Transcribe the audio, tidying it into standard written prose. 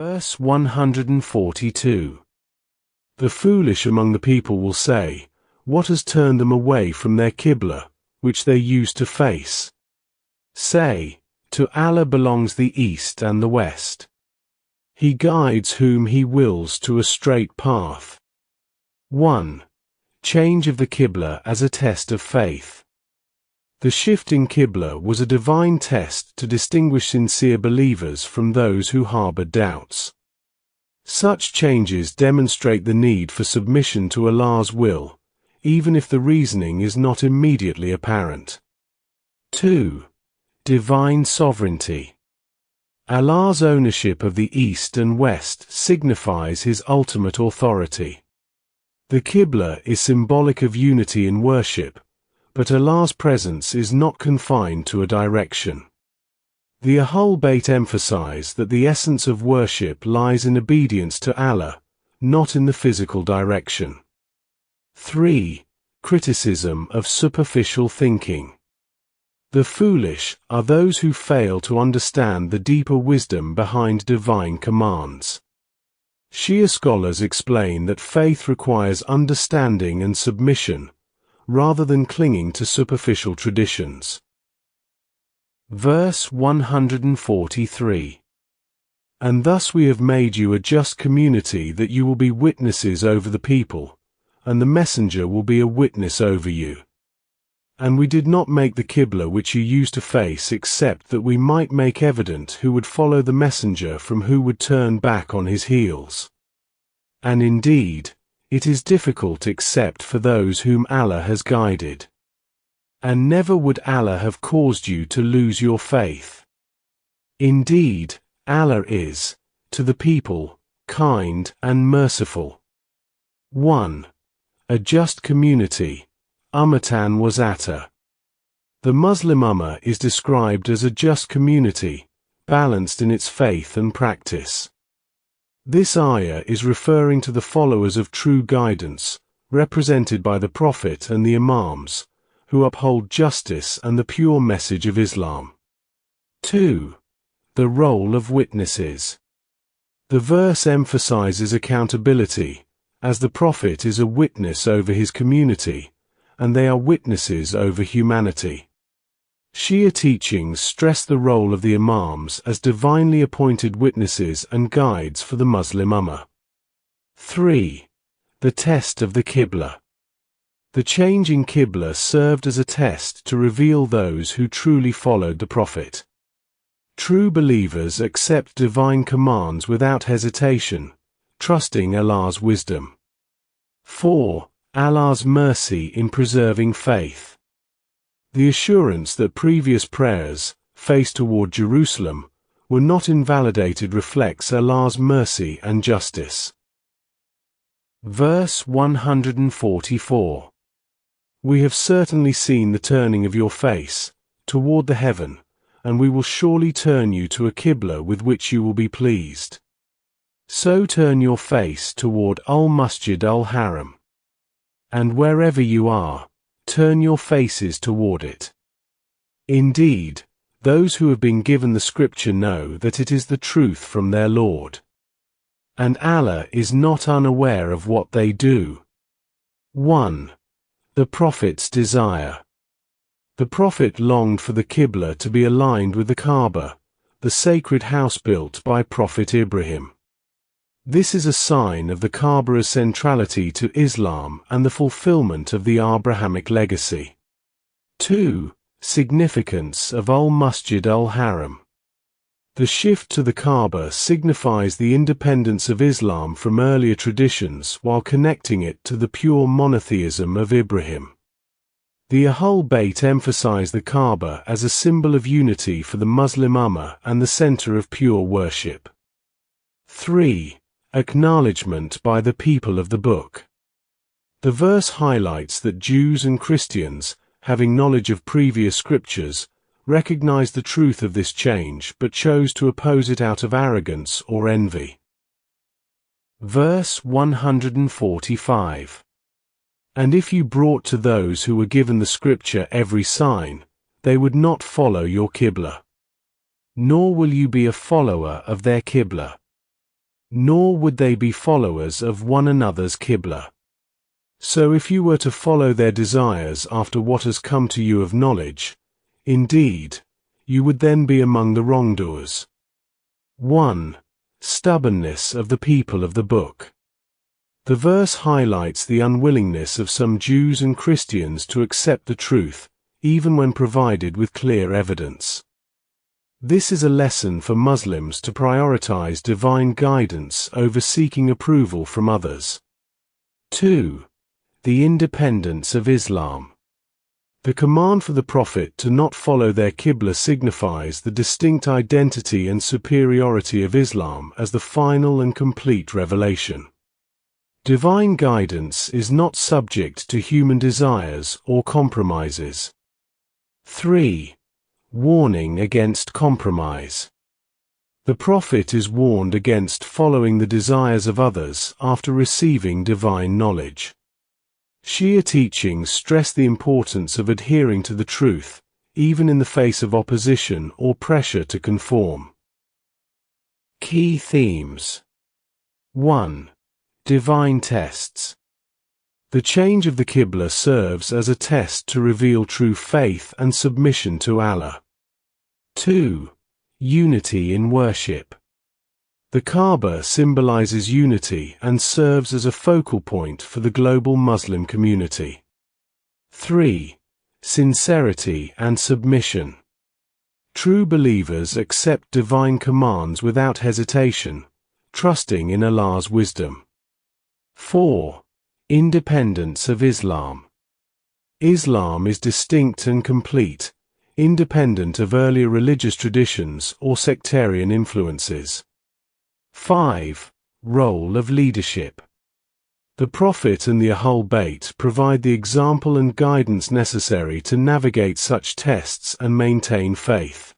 Verse 142. The foolish among the people will say, "What has turned them away from their Qibla, which they used to face?" Say, "To Allah belongs the east and the west. He guides whom He wills to a straight path." 1. Change of the Qibla as a test of faith. The shift in Qibla was a divine test to distinguish sincere believers from those who harbored doubts. Such changes demonstrate the need for submission to Allah's will, even if the reasoning is not immediately apparent. 2. Divine sovereignty. Allah's ownership of the East and West signifies His ultimate authority. The Qibla is symbolic of unity in worship, but Allah's presence is not confined to a direction. The Ahlul Bayt emphasize that the essence of worship lies in obedience to Allah, not in the physical direction. 3. Criticism of superficial thinking. The foolish are those who fail to understand the deeper wisdom behind divine commands. Shia scholars explain that faith requires understanding and submission, rather than clinging to superficial traditions. Verse 143. And thus we have made you a just community that you will be witnesses over the people, and the messenger will be a witness over you. And we did not make the Qibla which you used to face except that we might make evident who would follow the messenger from who would turn back on his heels. And indeed, it is difficult except for those whom Allah has guided. And never would Allah have caused you to lose your faith. Indeed, Allah is, to the people, kind and merciful. 1. A just community. Ummatan wasata. The Muslim Ummah is described as a just community, balanced in its faith and practice. This ayah is referring to the followers of true guidance, represented by the Prophet and the Imams, who uphold justice and the pure message of Islam. 2. The role of witnesses. The verse emphasizes accountability, as the Prophet is a witness over his community, and they are witnesses over humanity. Shia teachings stress the role of the Imams as divinely appointed witnesses and guides for the Muslim Ummah. 3. The test of the Qibla. The change in Qibla served as a test to reveal those who truly followed the Prophet. True believers accept divine commands without hesitation, trusting Allah's wisdom. 4. Allah's mercy in preserving faith. The assurance that previous prayers, faced toward Jerusalem, were not invalidated reflects Allah's mercy and justice. Verse 144. We have certainly seen the turning of your face toward the heaven, and we will surely turn you to a Qibla with which you will be pleased. So turn your face toward Al-Masjid al-Haram. And wherever you are, turn your faces toward it. Indeed, those who have been given the scripture know that it is the truth from their Lord. And Allah is not unaware of what they do. 1. The Prophet's desire. The Prophet longed for the Qibla to be aligned with the Kaaba, the sacred house built by Prophet Ibrahim. This is a sign of the Kaaba's centrality to Islam and the fulfillment of the Abrahamic legacy. 2. Significance of Al-Masjid al-Haram. The shift to the Kaaba signifies the independence of Islam from earlier traditions while connecting it to the pure monotheism of Ibrahim. The Ahlul Bayt emphasize the Kaaba as a symbol of unity for the Muslim Ummah and the center of pure worship. 3. Acknowledgement by the people of the book. The verse highlights that Jews and Christians, having knowledge of previous scriptures, recognized the truth of this change but chose to oppose it out of arrogance or envy. Verse 145. And if you brought to those who were given the scripture every sign, they would not follow your Qibla. Nor will you be a follower of their Qibla. nor would they be followers of one another's Qibla. So if you were to follow their desires after what has come to you of knowledge, indeed, you would then be among the wrongdoers. 1. Stubbornness of the people of the book. The verse highlights the unwillingness of some Jews and Christians to accept the truth, even when provided with clear evidence. This is a lesson for Muslims to prioritize divine guidance over seeking approval from others. 2. The independence of Islam. The command for the Prophet to not follow their Qibla signifies the distinct identity and superiority of Islam as the final and complete revelation. Divine guidance is not subject to human desires or compromises. 3. Warning against compromise. The Prophet is warned against following the desires of others after receiving divine knowledge. Shia teachings stress the importance of adhering to the truth, even in the face of opposition or pressure to conform. Key themes. 1. Divine tests. The change of the Qibla serves as a test to reveal true faith and submission to Allah. 2. Unity in worship. The Kaaba symbolizes unity and serves as a focal point for the global Muslim community. 3. Sincerity and submission. True believers accept divine commands without hesitation, trusting in Allah's wisdom. 4. Independence of Islam. Islam is distinct and complete, independent of earlier religious traditions or sectarian influences. 5. Role of leadership. The Prophet and the Ahlul Bayt provide the example and guidance necessary to navigate such tests and maintain faith.